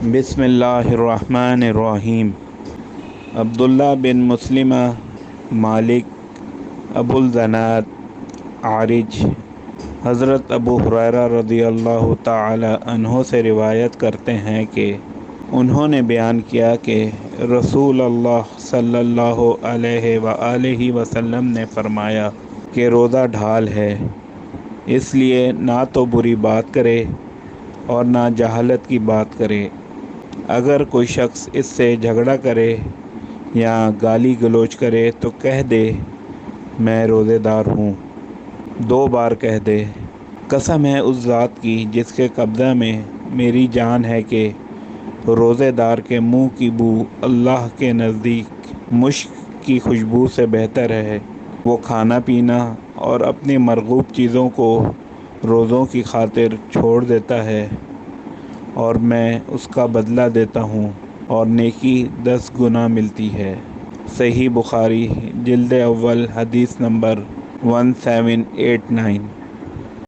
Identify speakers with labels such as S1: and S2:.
S1: بسم اللہ الرحمن الرحیم۔ عبداللہ بن مسلمہ مالک ابو الزناد عارج حضرت ابو ہریرہ رضی اللہ تعالی عنہ سے روایت کرتے ہیں کہ انہوں نے بیان کیا کہ رسول اللہ صلی اللہ علیہ وآلہ وسلم نے فرمایا کہ روزہ ڈھال ہے، اس لیے نہ تو بری بات کرے اور نہ جہالت کی بات کرے۔ اگر کوئی شخص اس سے جھگڑا کرے یا گالی گلوچ کرے تو کہہ دے میں روزے دار ہوں، 2 بار کہہ دے۔ قسم ہے اس ذات کی جس کے قبضہ میں میری جان ہے کہ روزے دار کے منہ کی بو اللہ کے نزدیک مشک کی خوشبو سے بہتر ہے۔ وہ کھانا پینا اور اپنی مرغوب چیزوں کو روزوں کی خاطر چھوڑ دیتا ہے اور میں اس کا بدلہ دیتا ہوں اور نیکی 10 گنا ملتی ہے۔ صحیح بخاری جلد اول حدیث نمبر 1789۔